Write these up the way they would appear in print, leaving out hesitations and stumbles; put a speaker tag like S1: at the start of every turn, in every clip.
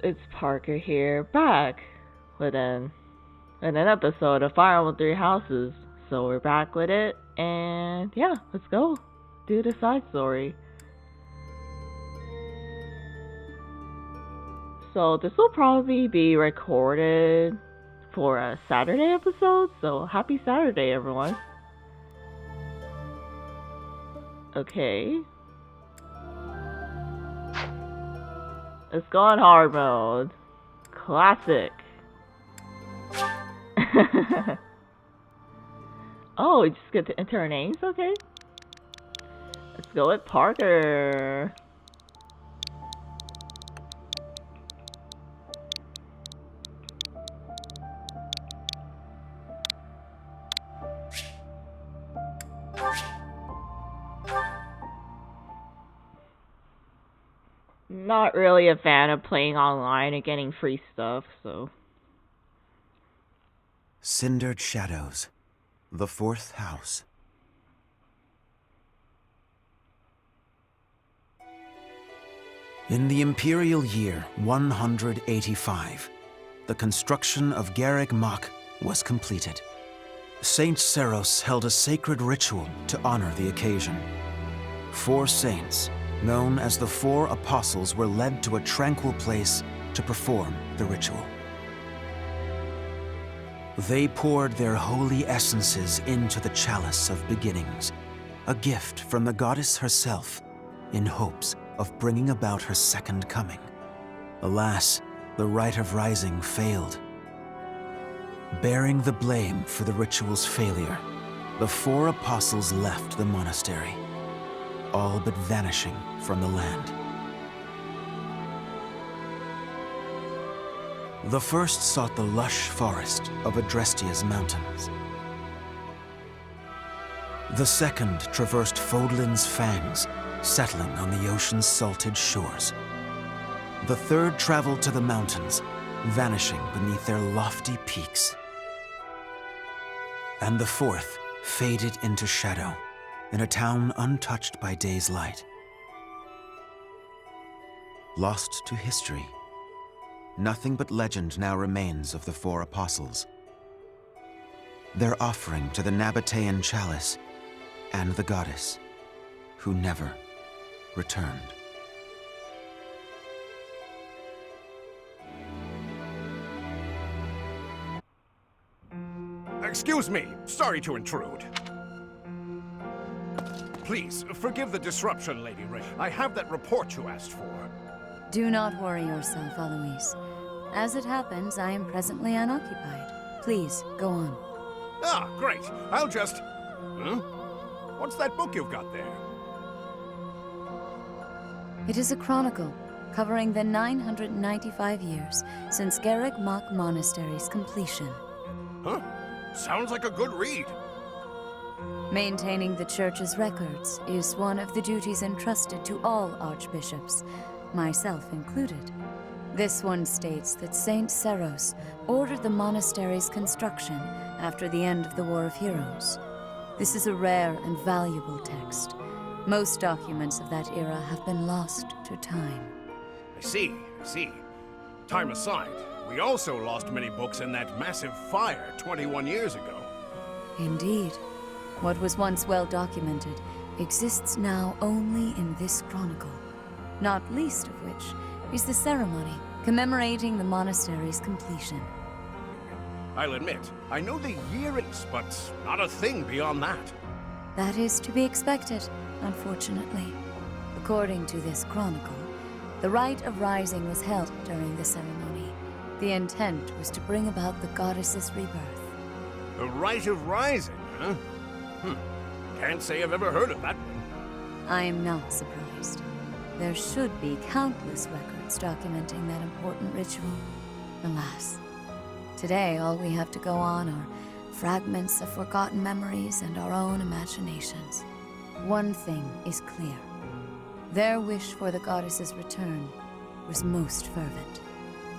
S1: it's Parker here, back with an episode of Fire Emblem Three Houses. So we're back with it, and yeah, let's go do the side story. So this will probably be recorded for a Saturday episode, so happy Saturday, everyone. Okay. Let's go on hard mode. Classic. Oh, we just get to enter our names? Okay. Let's go with Parker. Not really a fan of playing online and getting free stuff, so.
S2: Cindered Shadows, the fourth house. In the imperial year 185, the construction of Garreg Mach was completed. Saint Seros held a sacred ritual to honor the occasion. 4 saints, known as the 4 Apostles, were led to a tranquil place to perform the ritual. They poured their holy essences into the chalice of beginnings, a gift from the goddess herself, in hopes of bringing about her second coming. Alas, the rite of rising failed. Bearing the blame for the ritual's failure, the 4 Apostles left the monastery, all but vanishing from the land. The first sought the lush forest of Adrestia's mountains. The second traversed Fodlin's fangs, settling on the ocean's salted shores. The third traveled to the mountains, vanishing beneath their lofty peaks. And the fourth faded into shadow, in a town untouched by day's light. Lost to history, nothing but legend now remains of the 4 Apostles. Their offering to the Nabatean chalice and the goddess, who never returned.
S3: Excuse me, sorry to intrude. Please, forgive the disruption, Lady Ray. I have that report you asked for.
S4: Do not worry yourself, Eloise. As it happens, I am presently unoccupied. Please, go on.
S3: Ah, great. I'll just... What's that book you've got there?
S4: It is a chronicle covering the 995 years since Garreg Mach Monastery's completion.
S3: Huh? Sounds like a good read.
S4: Maintaining the church's records is one of the duties entrusted to all archbishops, myself included. This one states that Saint Seros ordered the monastery's construction after the end of the War of Heroes. This is a rare and valuable text. Most documents of that era have been lost to time.
S3: I see. Time aside, we also lost many books in that massive fire 21 years ago.
S4: Indeed. What was once well documented exists now only in this chronicle, not least of which is the ceremony commemorating the monastery's completion.
S3: I'll admit, I know the year is, but not a thing beyond that.
S4: That is to be expected, unfortunately. According to this chronicle, the rite of rising was held during the ceremony. The intent was to bring about the goddess's rebirth.
S3: The rite of rising, huh? Can't say I've ever heard of that one.
S4: I am not surprised. There should be countless records documenting that important ritual. Alas, today all we have to go on are fragments of forgotten memories and our own imaginations. One thing is clear. Their wish for the goddess's return was most fervent.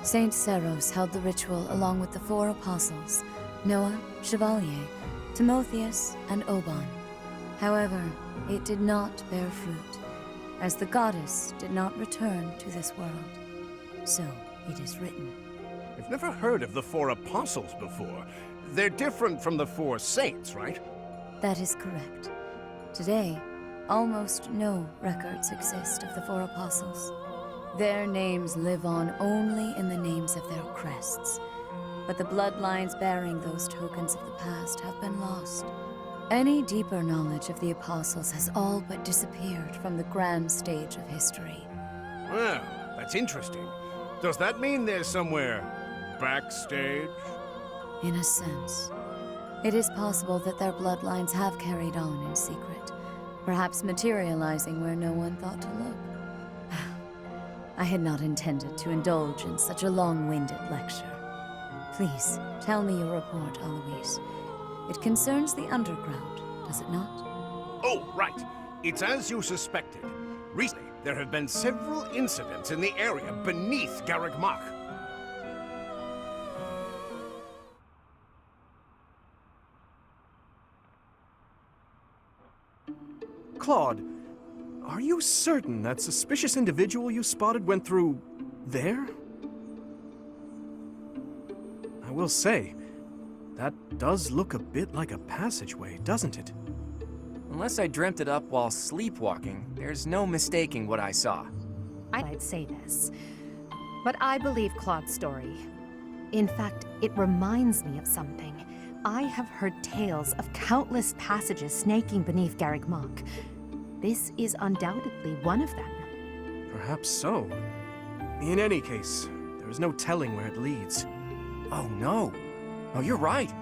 S4: Saint Seros held the ritual along with the 4 apostles, Noah, Chevalier, Timotheus, and Oban. However, it did not bear fruit, as the goddess did not return to this world. So It is written.
S3: I've never heard of the four apostles before. They're different from the four saints, right?
S4: That is correct. Today, almost no records exist of the four apostles. Their names live on only in the names of their crests, but the bloodlines bearing those tokens of the past have been lost. Any deeper knowledge of the apostles has all but disappeared from the grand stage of history.
S3: Well, that's interesting. Does that mean they're somewhere backstage?
S4: In a sense, it is possible that their bloodlines have carried on in secret, perhaps materializing where no one thought to look. I had not intended to indulge in such a long-winded lecture. Please, tell me your report, Alois. It concerns the underground, does it not?
S3: Oh, right. It's as you suspected. Recently, there have been several incidents in the area beneath Garrick Mach.
S5: Claude, are you certain that suspicious individual you spotted went through there? I will say, that does look a bit like a passageway, doesn't it?
S6: Unless I dreamt it up while sleepwalking, there's no mistaking what I saw.
S7: I'd say this, but I believe Claude's story. In fact, it reminds me of something. I have heard tales of countless passages snaking beneath Garrick Mach. This is undoubtedly one of them.
S5: Perhaps so. In any case, there is no telling where it leads.
S6: Oh no. Oh, you're right.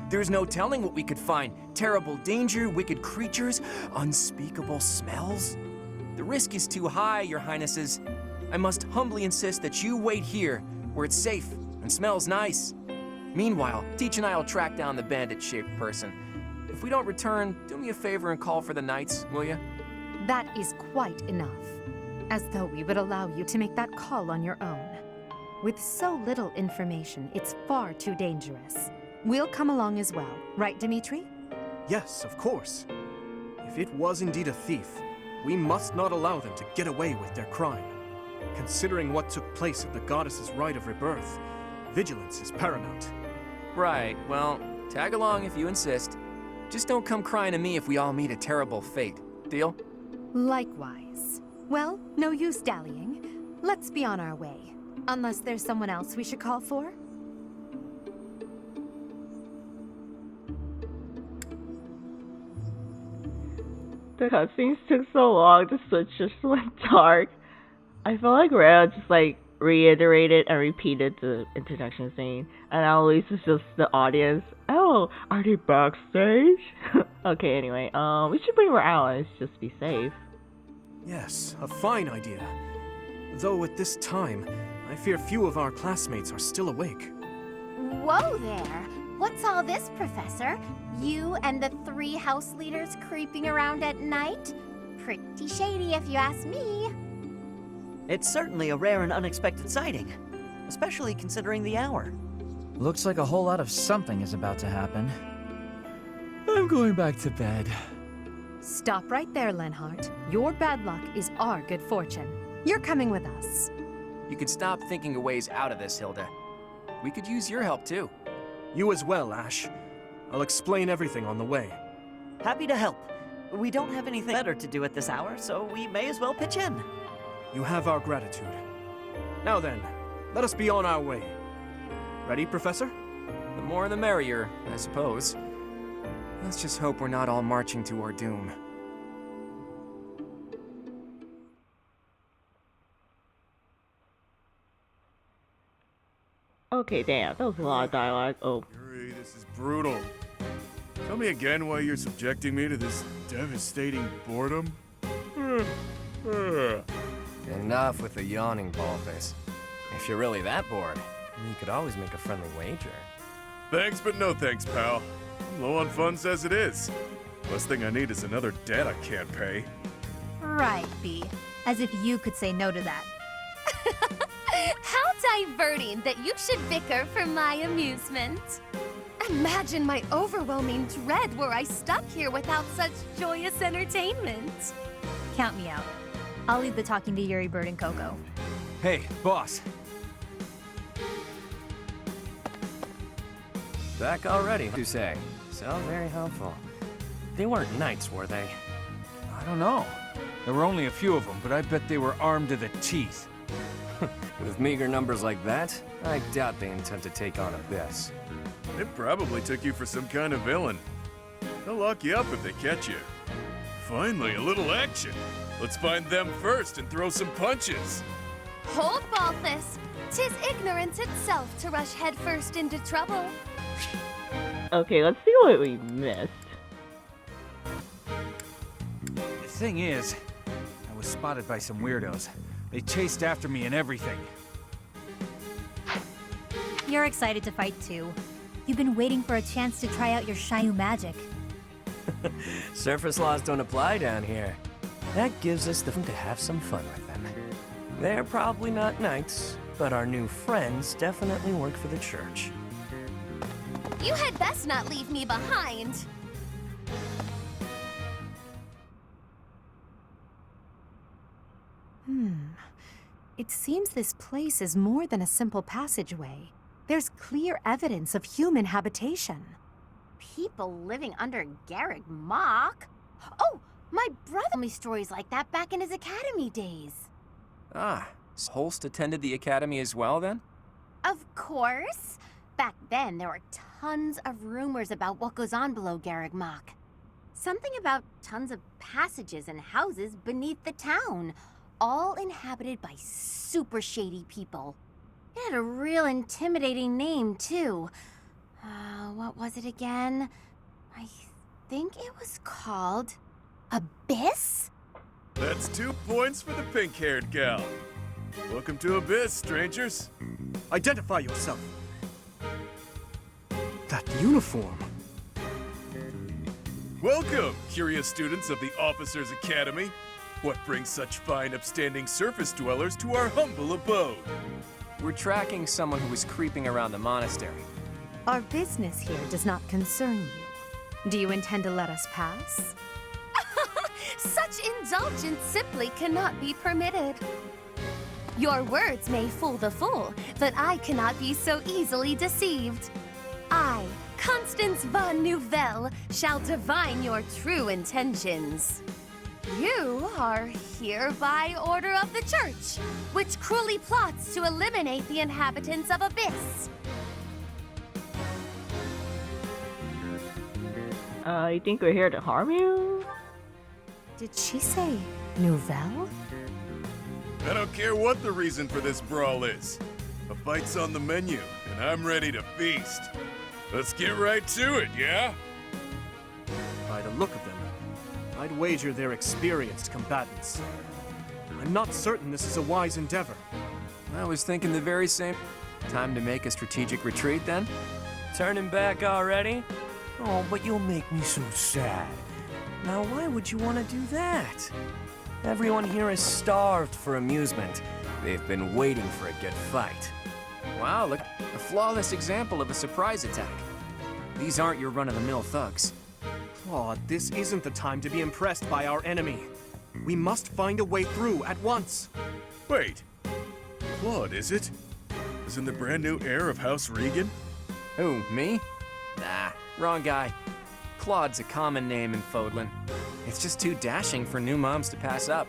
S6: There's no telling what we could find. Terrible danger, wicked creatures, unspeakable smells. The risk is too high, your highnesses. I must humbly insist that you wait here, where it's safe and smells nice. Meanwhile, Teach and I will track down the bandit-shaped person. If we don't return, do me a favor and call for the knights, will you?
S7: That is quite enough. As though we would allow you to make that call on your own. With so little information, it's far too dangerous. We'll come along as well, right, Dimitri?
S5: Yes, of course. If it was indeed a thief, we must not allow them to get away with their crime. Considering what took place at the goddess's rite of rebirth, vigilance is paramount.
S6: Right, well, tag along if you insist. Just don't come crying to me if we all meet a terrible fate. Deal?
S7: Likewise. Well, no use dallying. Let's be on our way. Unless there's someone else we should call for?
S1: The cutscenes took so long, the switch just went dark. I feel like Rhea just reiterated and repeated the introduction scene, and Alois was just the audience. Oh, are they backstage? Okay, anyway, we should bring our allies just to be safe.
S5: Yes, a fine idea. Though at this time, I fear few of our classmates are still awake.
S8: Whoa there! What's all this, Professor? You and the 3 house leaders creeping around at night? Pretty shady if you ask me.
S9: It's certainly a rare and unexpected sighting, especially considering the hour.
S10: Looks like a whole lot of something is about to happen. I'm going back to bed.
S7: Stop right there, Lenhart. Your bad luck is our good fortune. You're coming with us.
S6: You can stop thinking of ways out of this, Hilda. We could use your help, too.
S5: You as well, Ash. I'll explain everything on the way.
S9: Happy to help. We don't have anything better to do at this hour, so we may as well pitch in.
S5: You have our gratitude. Now then, let us be on our way. Ready, Professor?
S6: The more the merrier, I suppose. Let's just hope we're not all marching to our doom.
S1: Okay, damn, that was a lot of dialogue. Oh.
S11: Yuri, this is brutal. Tell me again why you're subjecting me to this devastating boredom?
S12: Enough with the yawning, Ballface. If you're really that bored, you could always make a friendly wager.
S11: Thanks, but no thanks, pal. I'm low on funds as it is. Last thing I need is another debt I can't pay.
S8: Right, B. As if you could say no to that. How diverting that you should bicker for my amusement. Imagine my overwhelming dread were I stuck here without such joyous entertainment. Count me out. I'll lead the talking to Yuri, Bird, and Coco.
S10: Hey, boss.
S12: Back already, you say? So very helpful. They weren't knights, were they?
S10: I don't know. There were only a few of them, but I bet they were armed to the teeth.
S12: With meager numbers like that, I doubt they intend to take on Abyss.
S11: They probably took you for some kind of villain. They'll lock you up if they catch you. Finally, a little action. Let's find them first and throw some punches.
S8: Hold, Balthus. 'Tis ignorance itself to rush headfirst into trouble.
S1: Okay, let's see what we missed.
S10: The thing is, I was spotted by some weirdos. They chased after me and everything.
S13: You're excited to fight too. You've been waiting for a chance to try out your shiny magic.
S12: Surface laws don't apply down here. That gives us the fun to have some fun with them. They're probably not knights, but our new friends definitely work for the church.
S8: You had best not leave me behind.
S7: It seems this place is more than a simple passageway. There's clear evidence of human habitation.
S13: People living under Garreg Mach? Oh, my brother told me stories like that back in his academy days.
S6: Ah, Holst attended the academy as well, then?
S13: Of course. Back then, there were tons of rumors about what goes on below Garreg Mach. Something about tons of passages and houses beneath the town, all inhabited by super shady people. It had a real intimidating name, too. What was it again? I think it was called Abyss?
S11: That's 2 points for the pink-haired gal. Welcome to Abyss, strangers.
S5: Identify yourself. That uniform.
S11: Welcome, curious students of the Officers' Academy. What brings such fine, upstanding surface dwellers to our humble abode?
S6: We're tracking someone who was creeping around the monastery.
S7: Our business here does not concern you. Do you intend to let us pass?
S8: Such indulgence simply cannot be permitted. Your words may fool the fool, but I cannot be so easily deceived. I, Constance von Nouvelle, shall divine your true intentions. You are here by order of the church, which cruelly plots to eliminate the inhabitants of Abyss.
S1: You think we're here to harm you?
S7: Did she say Nouvelle?
S11: I don't care what the reason for this brawl is. A fight's on the menu, and I'm ready to feast. Let's get right to it, yeah?
S5: By the look of them, I'd wager they're experienced combatants. I'm not certain this is a wise endeavor.
S6: I was thinking the very same. Time to make a strategic retreat, then?
S12: Turning back already? Oh, but you'll make me so sad. Now, why would you want to do that? Everyone here is starved for amusement. They've been waiting for a good fight.
S6: Wow, look, a flawless example of a surprise attack. These aren't your run-of-the-mill thugs.
S5: Claude, this isn't the time to be impressed by our enemy. We must find a way through at once.
S11: Wait. Claude, is it? Isn't the brand new heir of House Regan?
S6: Who, me? Nah, wrong guy. Claude's a common name in Fodlan. It's just too dashing for new moms to pass up.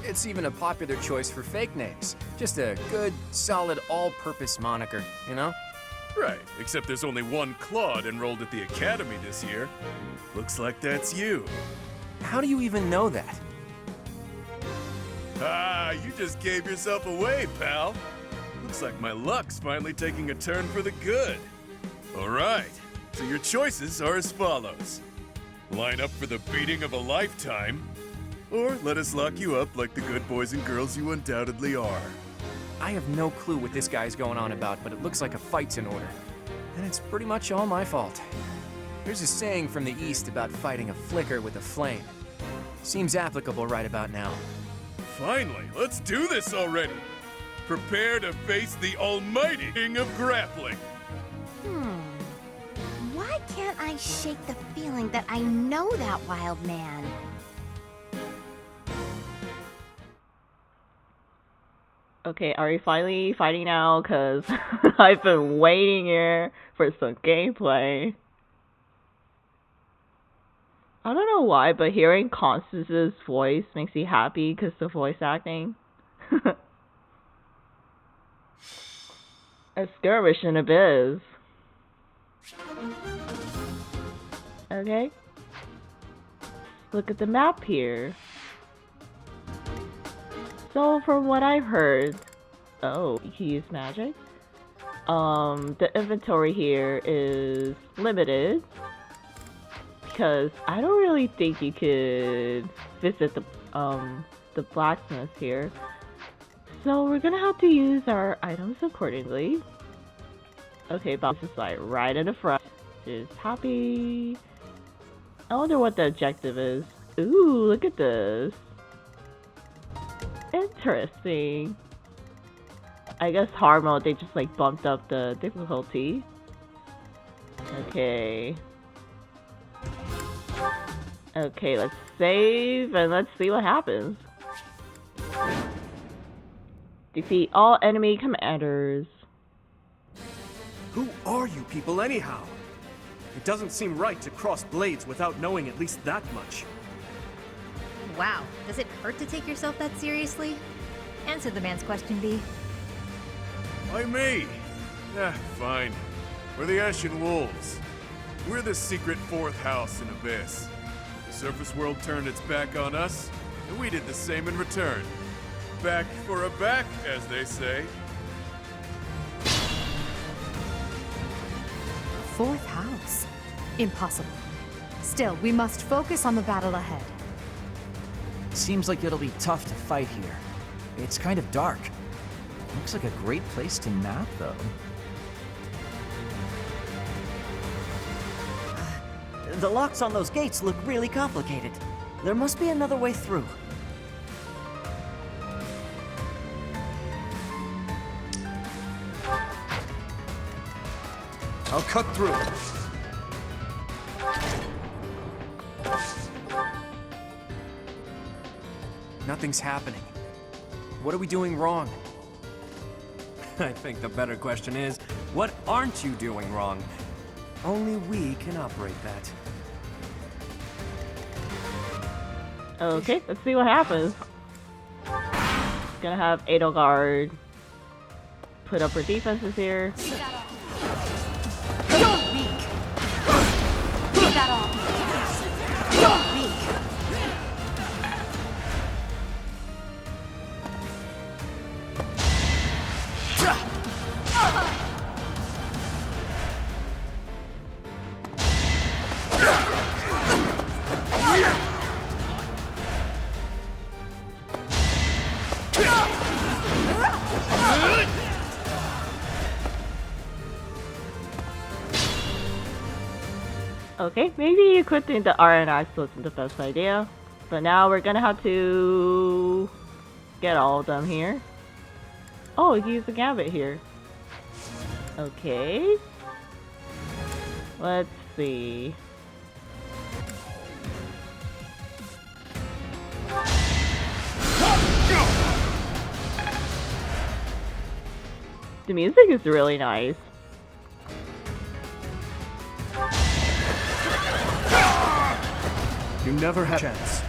S6: It's even a popular choice for fake names. Just a good, solid, all-purpose moniker, you know?
S11: Right, except there's only one Claude enrolled at the academy this year. Looks like that's you.
S6: How do you even know that?
S11: Ah, you just gave yourself away, pal. Looks like my luck's finally taking a turn for the good. All right, so your choices are as follows. Line up for the beating of a lifetime, or let us lock you up like the good boys and girls you undoubtedly are.
S6: I have no clue what this guy's going on about, but it looks like a fight's in order. And it's pretty much all my fault. There's a saying from the East about fighting a flicker with a flame. Seems applicable right about now.
S11: Finally, let's do this already. Prepare to face the almighty king of grappling.
S13: Why can't I shake the feeling that I know that wild man?
S1: Okay, are we finally fighting now? Cause I've been waiting here for some gameplay. I don't know why, but hearing Constance's voice makes me happy because the voice acting. A skirmish in Abyss. Okay. Look at the map here. So from what I've heard, oh, you can use magic. The inventory here is limited because I don't really think you could visit the blacksmith here. So we're gonna have to use our items accordingly. Okay, Bob's just like right in the front. Just happy. I wonder what the objective is. Ooh, look at this. Interesting. I guess hard mode, they just like bumped up the difficulty. Okay. Okay, let's save and let's see what happens. Defeat all enemy commanders.
S5: Who are you people anyhow? It doesn't seem right to cross blades without knowing at least that much.
S7: Wow, does it hurt to take yourself that seriously? Answer the man's question, B.
S11: Why me? Fine. We're the Ashen Wolves. We're the secret fourth house in Abyss. The surface world turned its back on us, and we did the same in return. Back for a back, as they say.
S7: Fourth house? Impossible. Still, we must focus on the battle ahead.
S10: Seems like it'll be tough to fight here. It's kind of dark. Looks like a great place to nap, though.
S9: The locks on those gates look really complicated. There must be another way through.
S5: I'll cut through.
S6: Nothing's happening. What are we doing wrong?
S12: I think the better question is, what aren't you doing wrong? Only we can operate that.
S1: Okay, let's see what happens. Gonna have Edelgard put up her defenses here.
S8: You're weak. Leave that off. You're weak.
S1: Okay, maybe equipping the Iron Axe wasn't the best idea, but now we're gonna have to get all of them here. Oh, we can use the gambit here. Okay. Let's see. The music is really nice.
S5: You never had a chance.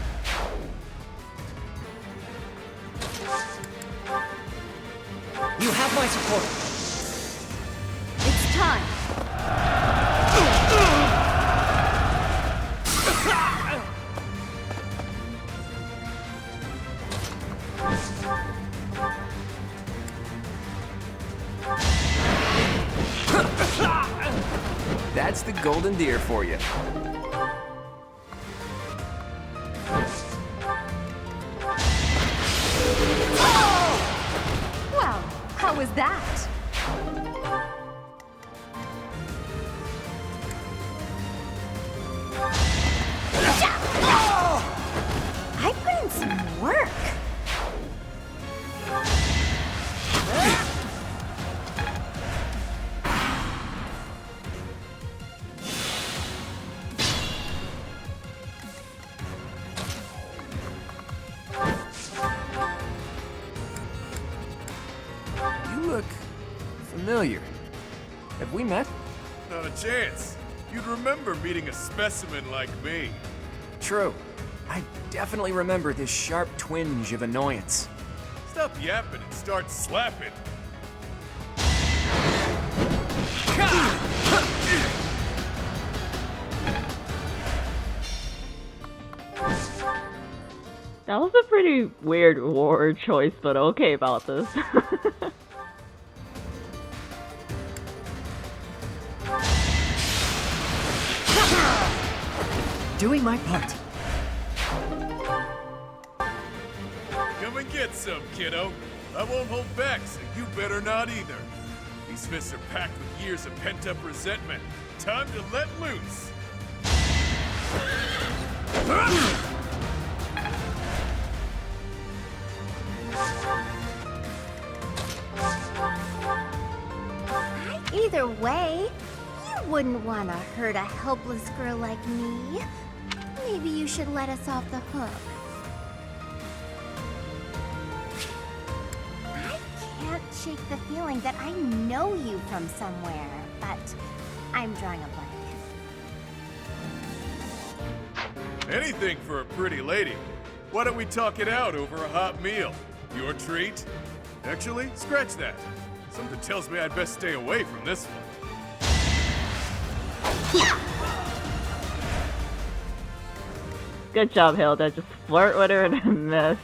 S9: You have my support.
S8: It's time.
S12: That's the golden deer for you.
S7: Well, how was that?
S8: I put in some work.
S6: You look familiar. Have we met?
S11: Not a chance. You'd remember meeting a specimen like me.
S6: True. I definitely remember this sharp twinge of annoyance.
S11: Stop yapping and start slapping.
S1: That was a pretty weird word choice, but okay about this.
S10: Doing my part.
S11: Come and get some, kiddo. I won't hold back, so you better not either. These fists are packed with years of pent-up resentment. Time to let loose.
S13: Either way, you wouldn't want to hurt a helpless girl like me. Maybe you should let us off the hook. I can't shake the feeling that I know you from somewhere, but I'm drawing a blank.
S11: Anything for a pretty lady. Why don't we talk it out over a hot meal? Your treat? Actually, scratch that. Something tells me I'd best stay away from this one.
S1: Good job, Hilda. Just flirt with her and miss.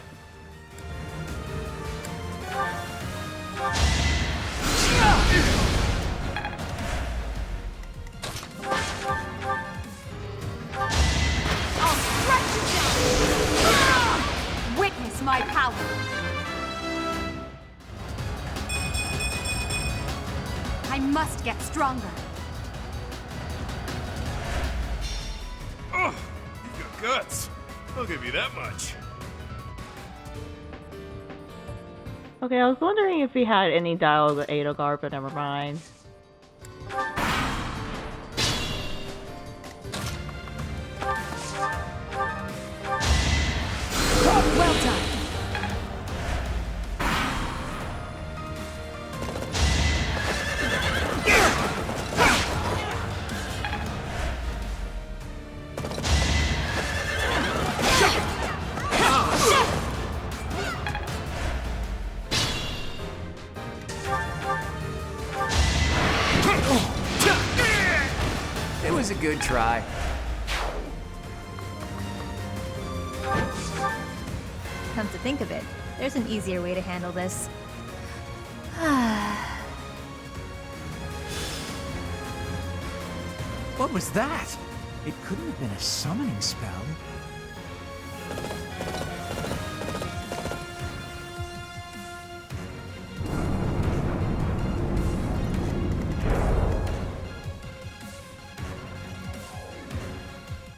S8: Witness my power. I must get stronger.
S11: Ugh, you got guts. I'll give you that much.
S1: Okay, I was wondering if he had any dialogue with Edelgard, but never mind.
S8: Well done.
S6: It was a good try.
S14: Come to think of it, there's an easier way to handle this.
S10: What was that? It couldn't have been a summoning spell.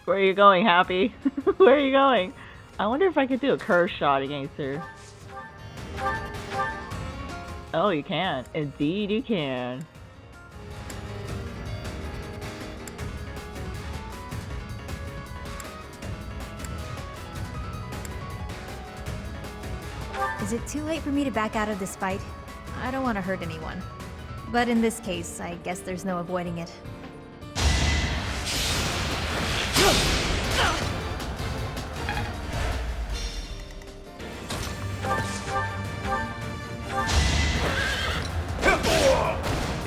S1: Where are you going, Happy? Where are you going? I wonder if I could do a curve shot against her. Oh, you can. Indeed you can.
S14: Is it too late for me to back out of this fight? I don't want to hurt anyone. But in this case, I guess there's no avoiding it.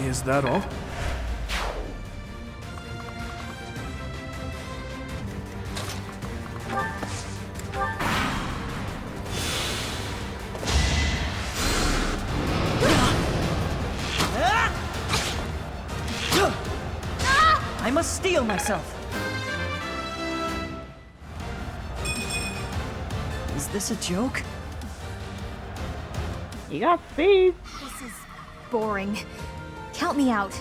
S5: Is that all?
S9: I must steel myself. Is this a joke?
S1: You got speed.
S14: This is boring. Count me out.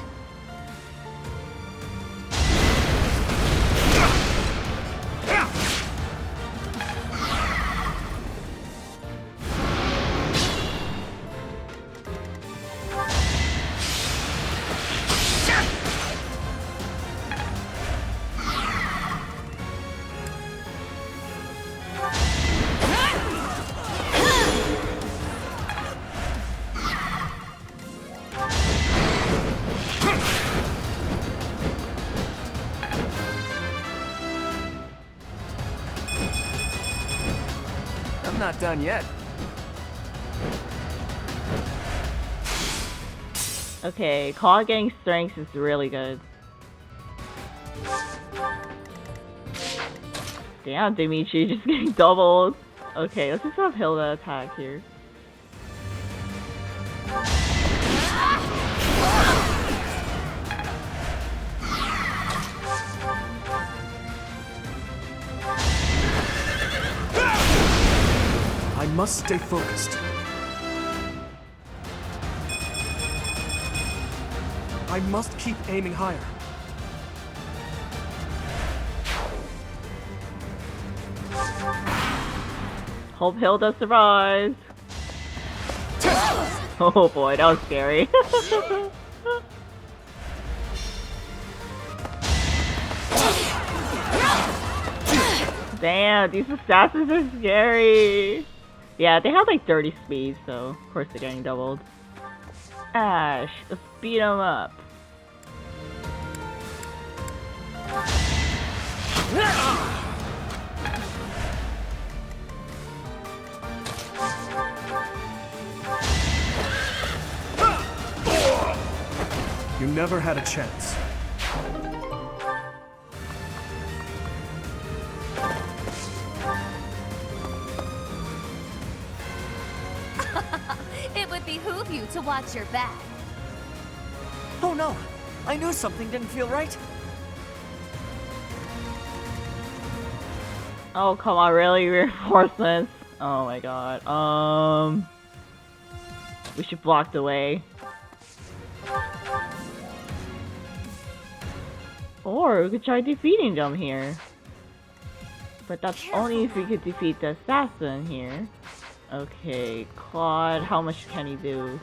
S12: not done yet.
S1: Okay, Claw getting strength is really good. Damn, Dimitri just getting doubled. Okay, let's just have Hilda attack here.
S5: I must stay focused. I must keep aiming higher.
S1: Hope Hilda survives. Oh boy, that was scary. Damn, these assassins are scary. Yeah, they have like 30 speed, so of course they're getting doubled. Ash, let's beat them up.
S5: You never had a chance.
S8: It would behoove you to watch your back.
S9: Oh no! I knew something didn't feel right.
S1: Oh, come on, really? Reinforcements? Oh my god. We should block the way. Or we could try defeating them here. But that's only if we could defeat the assassin here. Okay, Claude, how much can he do?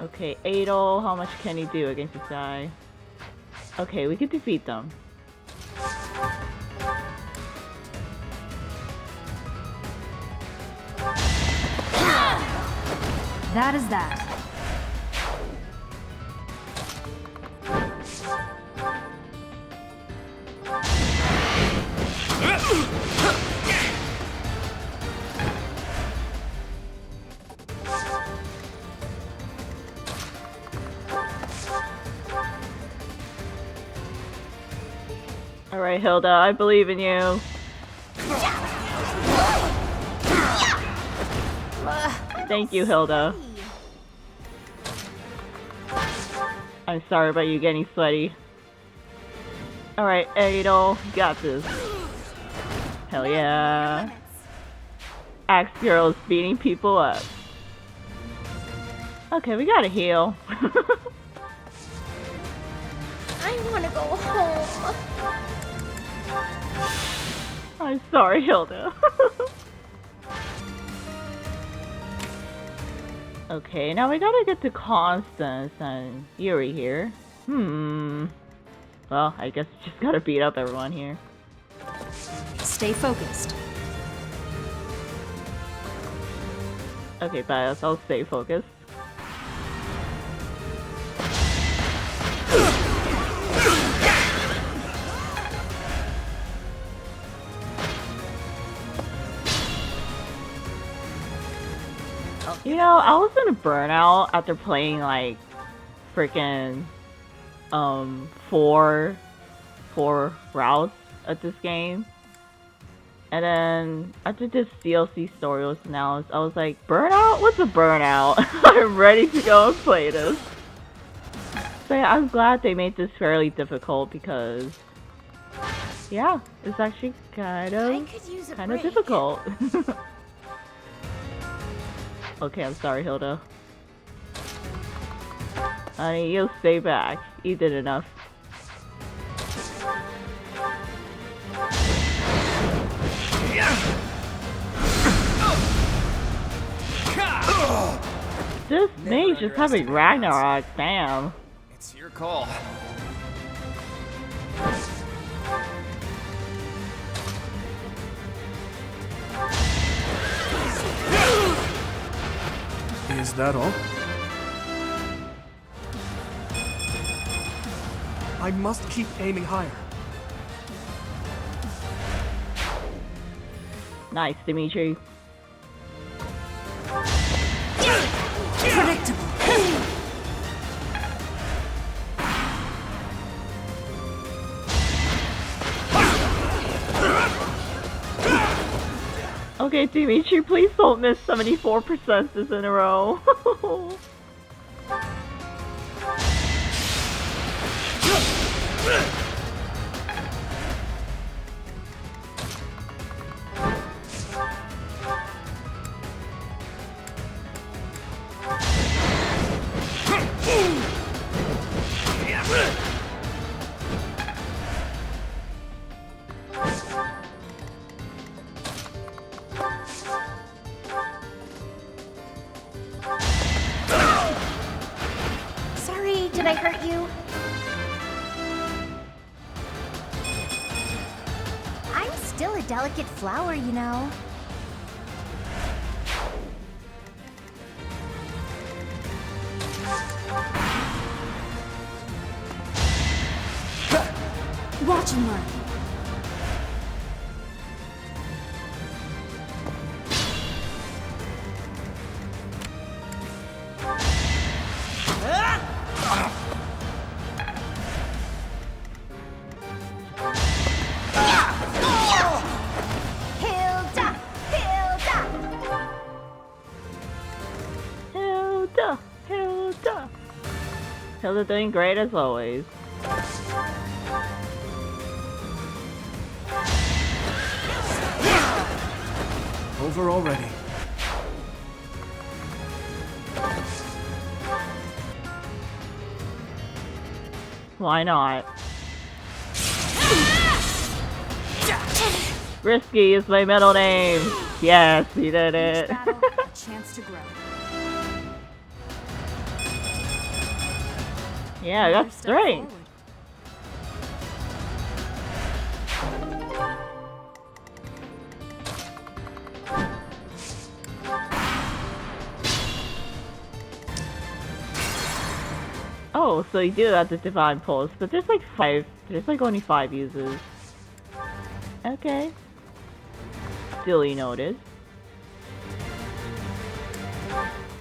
S1: Okay, Adol, how much can he do against this guy? Okay, we could defeat them.
S14: That is that.
S1: Alright, Hilda, I believe in you. Thank you, Hilda. I'm sorry about you getting sweaty. Alright, Adol, you got this. Hell yeah. Axe Girl's beating people up. Okay, we gotta heal.
S13: I want to go home.
S1: I'm sorry, Hilda. Okay, now we gotta get to Constance and Yuri here. Well, I guess we just gotta beat up everyone here.
S14: Stay focused.
S1: Okay, Bios, I'll stay focused. You know, I was in a burnout after playing like freaking four routes at this game. And then after this DLC story was announced, I was like, burnout? What's a burnout? I'm ready to go and play this. So yeah, I'm glad they made this fairly difficult because yeah, it's actually kind of difficult. Okay, I'm sorry, Hilda. Honey, you'll stay back. You did enough. This mage just having Ragnarok, damn.
S12: It's your call.
S5: Is that all? I must keep aiming higher.
S1: Nice, Dimitri.
S4: Predictable.
S1: Okay, Dimitri, please don't miss 74% in a row.
S13: Sorry, did I hurt you? I'm still a delicate flower, you know. Watch and learn. Hilda! Hilda!
S1: Hilda! Hilda! Hilda doing great as always.
S5: Over already.
S1: Why not? Risky is my middle name. Yes, he did it.
S7: Chance to grow.
S1: Yeah, I got strength. Oh, so you do have the Divine Pulse, but there's like only 5 uses. Okay. Duly noted.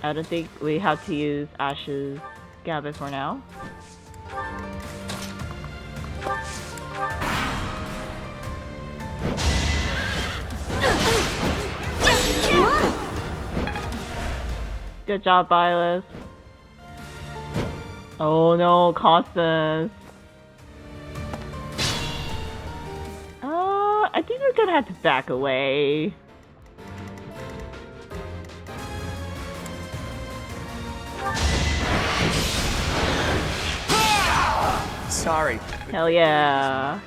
S1: I don't think we have to use Ash's Gambit for now. Good job, Byleth. Oh no, Constance. I think we're gonna have to back away.
S6: Sorry.
S1: Hell yeah.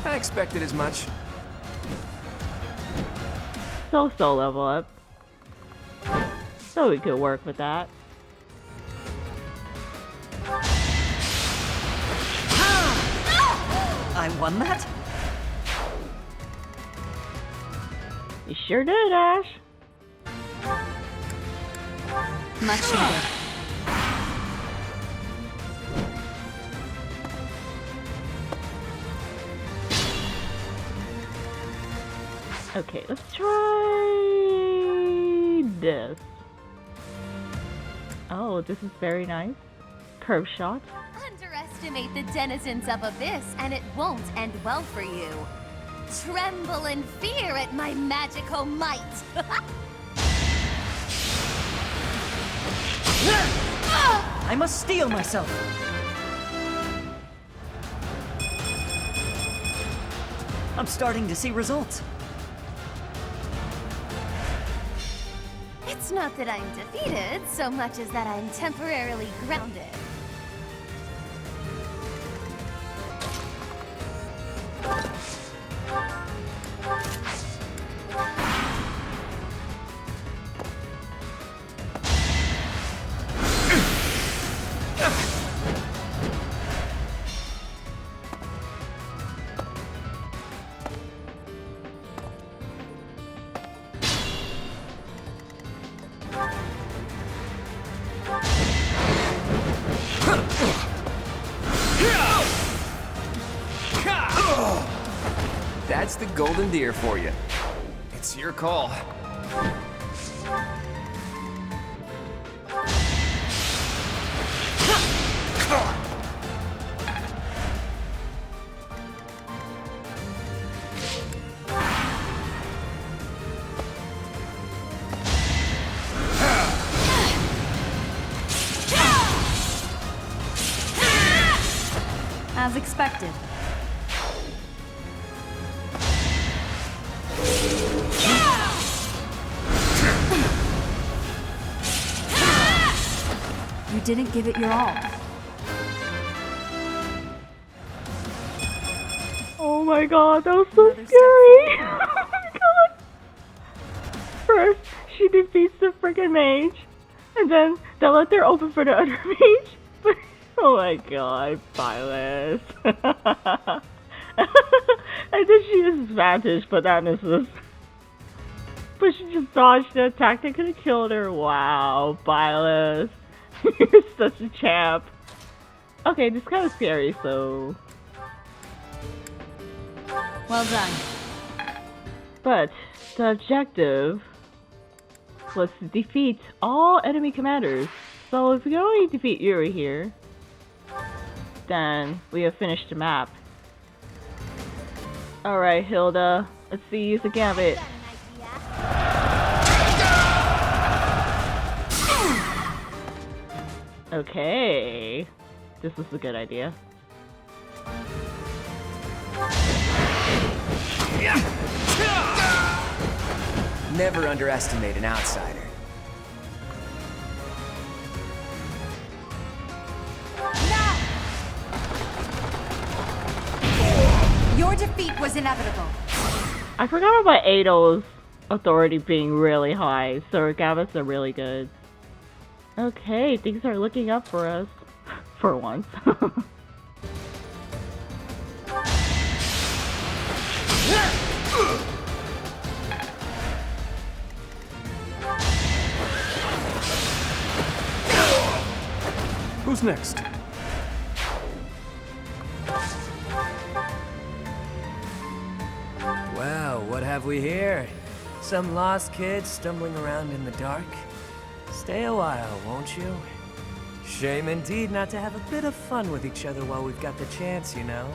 S6: I expected as much.
S1: So level up. So we could work with that.
S9: I won that?
S1: You sure did, Ash.
S4: Much needed.
S1: Okay, let's try this. Oh, this is very nice. Curve shot.
S8: Underestimate the denizens of Abyss, and it won't end well for you. Tremble in fear at my magical might.
S9: I must steel myself. I'm starting to see results.
S8: It's not that I'm defeated, so much as that I'm temporarily grounded.
S6: That's the golden deer for you. It's your call.
S14: As expected. You didn't give it your all.
S1: Oh my god, that was so scary! Oh my god! First, she defeats the freaking mage, and then they let her open for the other mage. But oh my god, Violet. And then she uses advantage, but that misses. But she just dodged the attack that could have killed her. Wow, Violet. You're such a champ. Okay, this kind of scary, so...
S14: Well done.
S1: But the objective was to defeat all enemy commanders. So if we can only defeat Yuri here, then we have finished the map. Alright, Hilda, let's see, use the gambit. Okay, this is a good idea.
S6: Never underestimate an outsider.
S7: Your defeat was inevitable.
S1: I forgot about Ado's authority being really high, so Gambits are really good. Okay, things are looking up for us. For once.
S5: Who's next?
S12: Well, what have we here? Some lost kids stumbling around in the dark? Stay a while, won't you? Shame indeed not to have a bit of fun with each other while we've got the chance, you know?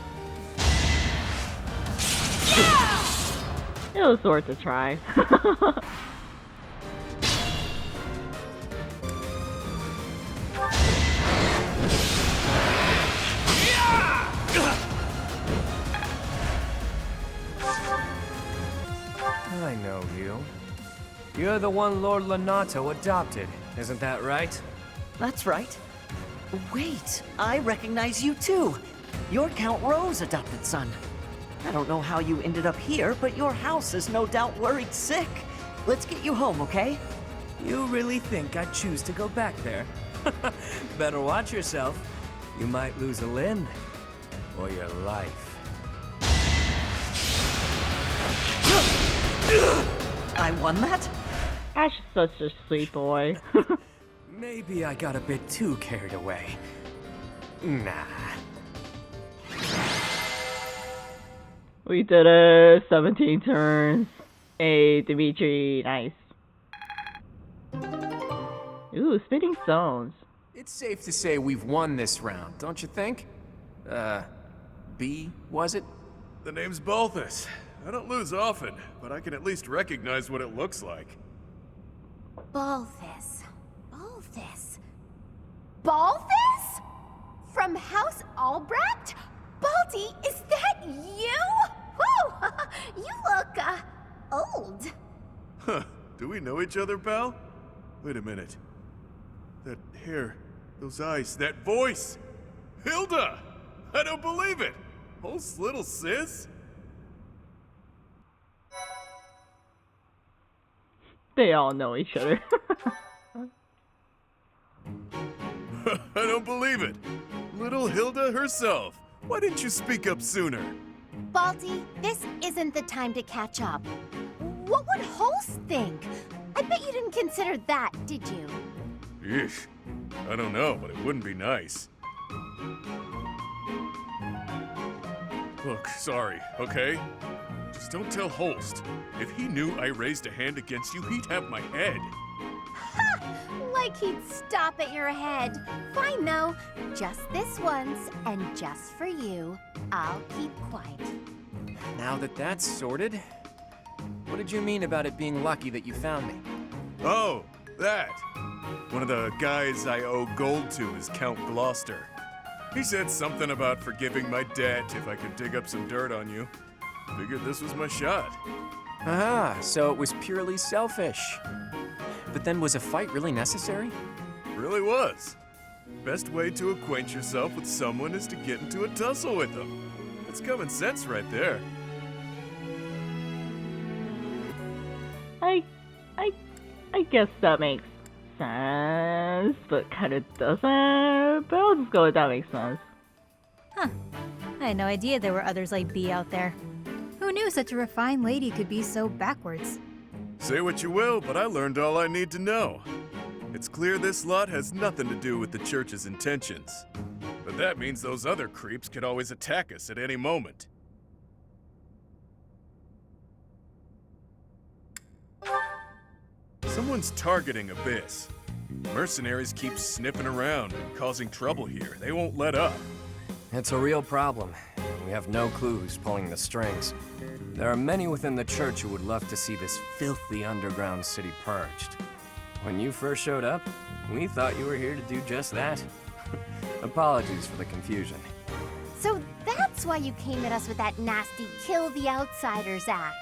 S1: It was worth a try.
S12: I know you. You're the one Lord Lonato adopted, isn't that right?
S9: That's right. Wait, I recognize you too. You're Count Rowe's adopted son. I don't know how you ended up here, but your house is no doubt worried sick. Let's get you home, okay?
S12: You really think I'd choose to go back there? Better watch yourself. You might lose a limb. Or your life.
S9: I won that?
S1: Ash is such a sweet boy.
S12: Maybe I got a bit too carried away. Nah.
S1: We did it. 17 turns. Hey, Dimitri. Nice. Ooh, spinning stones.
S6: It's safe to say we've won this round, don't you think? B, was it?
S11: The name's Balthus. I don't lose often, but I can at least recognize what it looks like.
S13: Balthus. Balthus. Balthus? From House Albrecht? Balti, is that you? Whew! You look, old.
S11: Huh. Do we know each other, pal? Wait a minute. That hair, those eyes, that voice! Hilda! I don't believe it! Oh, little sis?
S1: They all know each other.
S11: I don't believe it. Little Hilda herself. Why didn't you speak up sooner?
S13: Balti, this isn't the time to catch up. What would Holst think? I bet you didn't consider that, did you?
S11: Yeesh. I don't know, but it wouldn't be nice. Look, sorry, okay? Just don't tell Holst. If he knew I raised a hand against you, he'd have my head.
S13: Like he'd stop at your head. Fine, though. Just this once, and just for you. I'll keep quiet.
S6: Now that that's sorted, what did you mean about it being lucky that you found me?
S11: Oh, that. One of the guys I owe gold to is Count Gloucester. He said something about forgiving my debt if I could dig up some dirt on you. Figured this was my shot.
S6: Ah, so it was purely selfish. But then was a fight really necessary?
S11: Really was. Best way to acquaint yourself with someone is to get into a tussle with them. It's common sense right there.
S1: I guess that makes sense, but kind of doesn't. But I'll just go with that makes sense.
S14: Huh. I had no idea there were others like B out there. Who knew such a refined lady could be so backwards?
S11: Say what you will, but I learned all I need to know. It's clear this lot has nothing to do with the church's intentions. But that means those other creeps could always attack us at any moment. Someone's targeting Abyss. Mercenaries keep sniffing around and causing trouble here. They won't let up.
S12: It's a real problem. We have no clue who's pulling the strings. There are many within the church who would love to see this filthy underground city purged. When you first showed up, we thought you were here to do just that. Apologies for the confusion.
S13: So that's why you came at us with that nasty Kill the Outsiders act.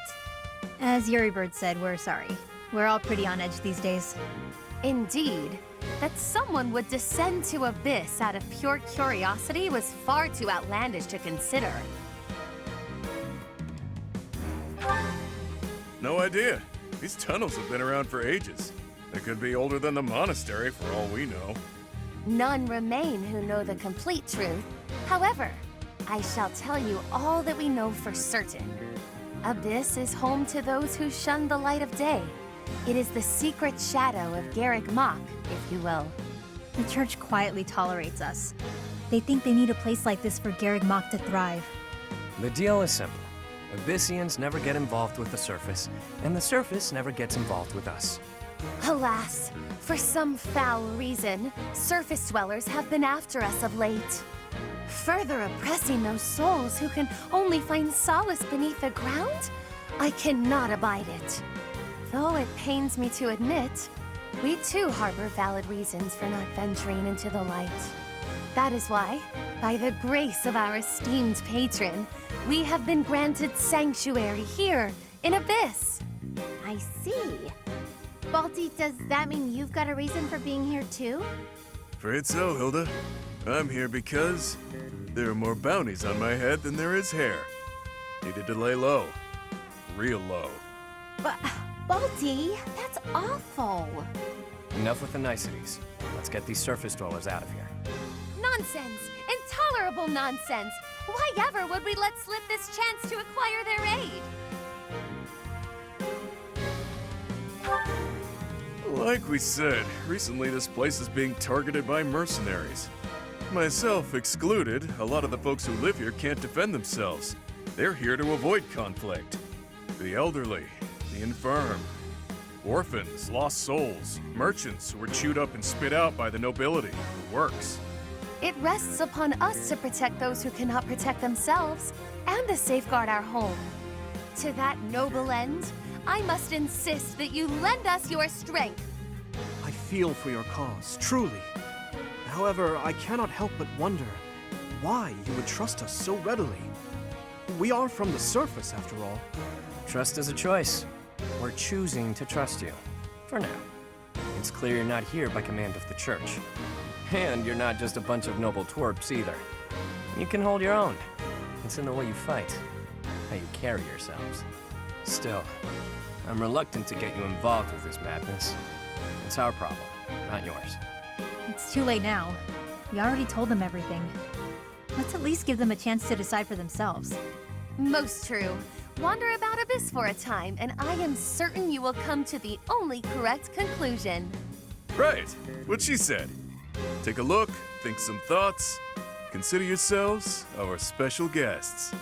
S14: As Yuribird said, we're sorry. We're all pretty on edge these days.
S8: Indeed. That someone would descend to Abyss out of pure curiosity was far too outlandish to consider.
S11: No idea. These tunnels have been around for ages. They could be older than the monastery for all we know.
S8: None remain who know the complete truth. However, I shall tell you all that we know for certain. Abyss is home to those who shun the light of day. It is the secret shadow of Garrick Mach, if you will.
S14: The church quietly tolerates us. They think they need a place like this for Garrick Mach to thrive.
S12: The deal is simple. Abyssians never get involved with the surface, and the surface never gets involved with us.
S8: Alas, for some foul reason, surface dwellers have been after us of late. Further oppressing those souls who can only find solace beneath the ground? I cannot abide it. Though it pains me to admit, we too harbor valid reasons for not venturing into the light. That is why, by the grace of our esteemed patron, we have been granted sanctuary here in Abyss.
S13: I see. Balti, does that mean you've got a reason for being here too?
S11: Afraid so, Hilda. I'm here because there are more bounties on my head than there is hair. Needed to lay low. Real low.
S13: But, Balti, that's awful.
S12: Enough with the niceties. Let's get these surface dwellers out of here.
S8: Nonsense! Intolerable nonsense! Why ever would we let slip this chance to acquire their aid?
S11: Like we said, recently this place is being targeted by mercenaries. Myself excluded, a lot of the folks who live here can't defend themselves. They're here to avoid conflict. The elderly, the infirm, orphans, lost souls, merchants who were chewed up and spit out by the nobility, the works.
S8: It rests upon us to protect those who cannot protect themselves, and to safeguard our home. To that noble end, I must insist that you lend us your strength.
S5: I feel for your cause, truly. However, I cannot help but wonder why you would trust us so readily. We are from the surface, after all.
S12: Trust is a choice. We're choosing to trust you. For now. It's clear you're not here by command of the church. And you're not just a bunch of noble twerps either. You can hold your own. It's in the way you fight, how you carry yourselves. Still, I'm reluctant to get you involved with this madness. It's our problem, not yours.
S14: It's too late now. We already told them everything. Let's at least give them a chance to decide for themselves.
S8: Most true. Wander about Abyss for a time, and I am certain you will come to the only correct conclusion.
S11: Right, what she said. Take a look, think some thoughts. Consider yourselves our special guests.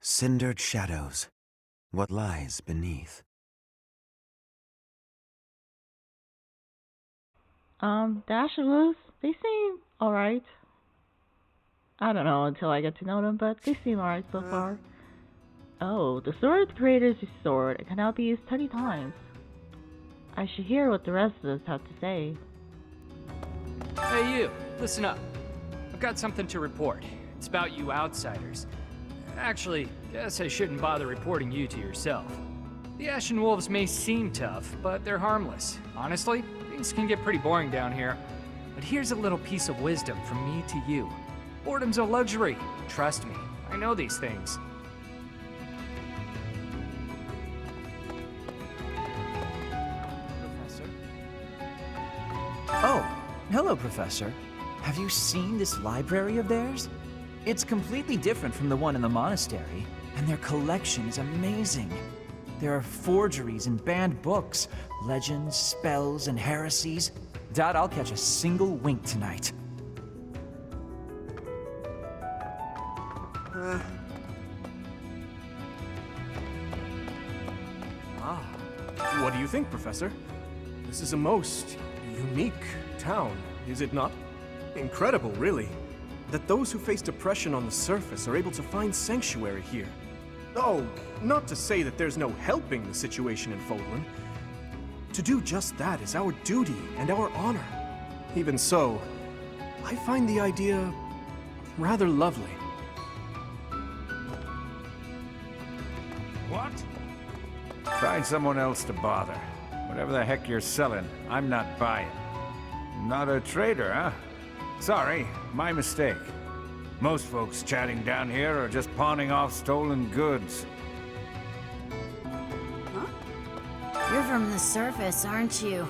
S2: Cindered Shadows. What lies beneath?
S1: The Ashen Wolves, they seem alright. I don't know until I get to know them, but they seem alright so far. Oh, the sword creator's sword. It can now be used 20 times. I should hear what the rest of us have to say.
S15: Hey you, listen up. I've got something to report. It's about you outsiders. Actually, guess I shouldn't bother reporting you to yourself. The Ashen Wolves may seem tough, but they're harmless. Honestly, things can get pretty boring down here. But here's a little piece of wisdom from me to you. Boredom's a luxury. Trust me, I know these things.
S10: Professor? Oh, hello, Professor. Have you seen this library of theirs? It's completely different from the one in the monastery, and their collection is amazing. There are forgeries and banned books, legends, spells, and heresies. Doubt I'll catch a single wink tonight.
S5: What do you think, Professor? This is a most unique town, is it not? Incredible, really, that those who face depression on the surface are able to find sanctuary here. Oh, not to say that there's no helping the situation in Fodlan. To do just that is our duty and our honor. Even so, I find the idea rather lovely.
S16: What? Find someone else to bother. Whatever the heck you're selling, I'm not buying. Not a trader, huh? Sorry, my mistake. Most folks chatting down here are just pawning off stolen goods.
S17: You're from the surface, aren't you?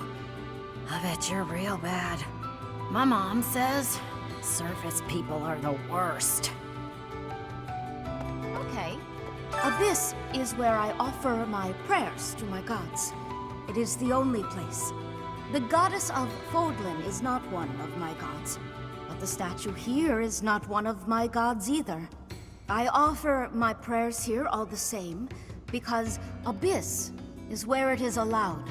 S17: I bet you're real bad. My mom says surface people are the worst.
S18: Okay. Abyss is where I offer my prayers to my gods. It is the only place. The goddess of Fodlan is not one of my gods, but the statue here is not one of my gods either. I offer my prayers here all the same, because Abyss is where it is allowed.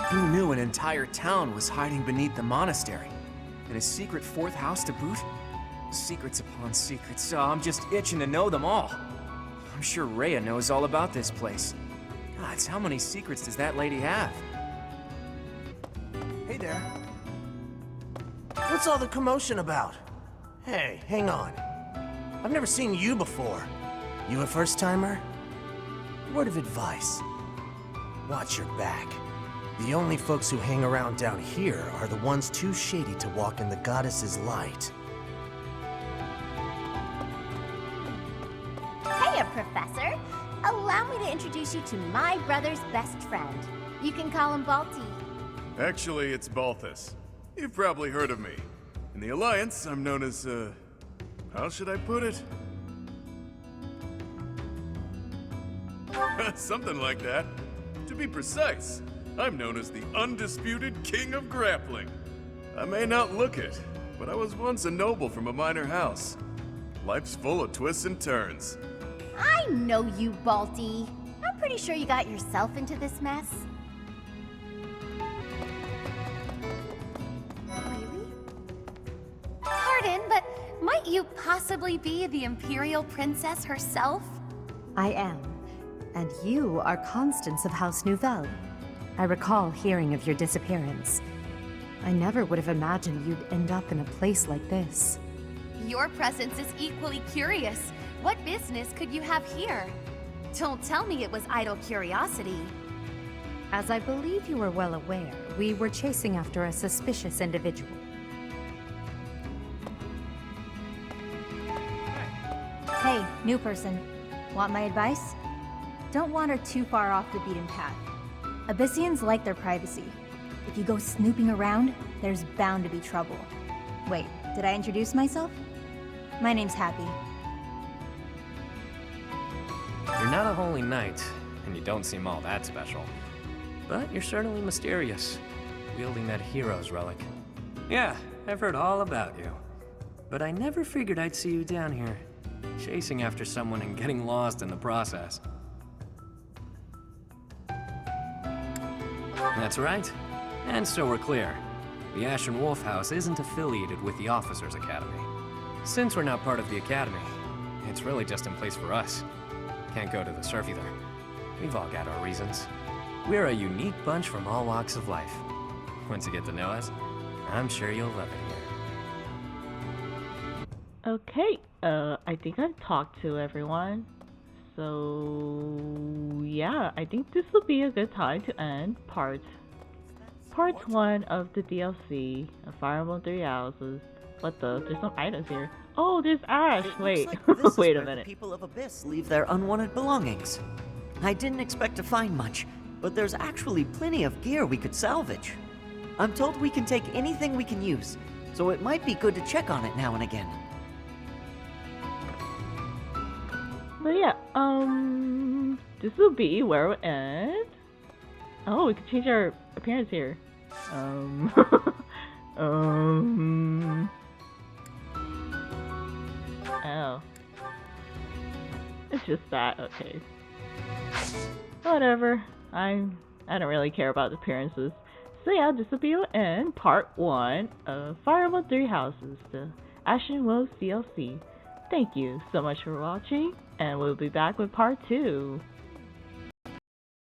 S6: Who knew an entire town was hiding beneath the monastery? And a secret fourth house to boot? Secrets upon secrets. Oh, I'm just itching to know them all. I'm sure Rhea knows all about this place. Gods, how many secrets does that lady have?
S19: Hey there. What's all the commotion about? Hey, hang on. I've never seen you before. You a first-timer? Word of advice. Watch your back. The only folks who hang around down here are the ones too shady to walk in the goddess's light.
S13: Hiya, Professor. Allow me to introduce you to my brother's best friend. You can call him Balti.
S11: Actually, it's Balthus. You've probably heard of me. In the Alliance, I'm known as, how should I put it? Something like that. To be precise, I'm known as the undisputed King of Grappling. I may not look it, but I was once a noble from a minor house. Life's full of twists and turns.
S13: I know you, Balti. I'm pretty sure you got yourself into this mess. Really? Pardon, but might you possibly be the Imperial Princess herself?
S7: I am. And you are Constance of House Nouvelle. I recall hearing of your disappearance. I never would have imagined you'd end up in a place like this.
S8: Your presence is equally curious. What business could you have here? Don't tell me it was idle curiosity.
S7: As I believe you are well aware, we were chasing after a suspicious individual.
S14: Hey, new person. Want my advice? Don't wander too far off the beaten path. Abyssians like their privacy. If you go snooping around, there's bound to be trouble. Wait, did I introduce myself? My name's Happy.
S12: You're not a holy knight, and you don't seem all that special. But you're certainly mysterious, wielding that hero's relic. Yeah, I've heard all about you. But I never figured I'd see you down here, chasing after someone and getting lost in the process. That's right. And so we're clear. The Ashen Wolves House isn't affiliated with the Officers Academy. Since we're not part of the Academy, it's really just in place for us. Can't go to the surf either. We've all got our reasons. We're a unique bunch from all walks of life. Once you get to know us, I'm sure you'll love it here.
S1: Okay, I think I've talked to everyone. So, yeah, I think this will be a good time to end part 1 of the DLC of Fire Emblem Three Houses. What the? There's some items here. Oh, there's Ash! Wait,
S9: This
S1: wait
S9: is
S1: a
S9: where
S1: minute.
S9: The people of Abyss leave their unwanted belongings. I didn't expect to find much, but there's actually plenty of gear we could salvage. I'm told we can take anything we can use, so it might be good to check on it now and again.
S1: But yeah, this will be where we end. Oh, we can change our appearance here. Oh. It's just that, okay. Whatever. I don't really care about the appearances. So yeah, this will be end part 1 of Fire Emblem Three Houses, the Ashen Wolves DLC. Thank you so much for watching, and we'll be back with part 2.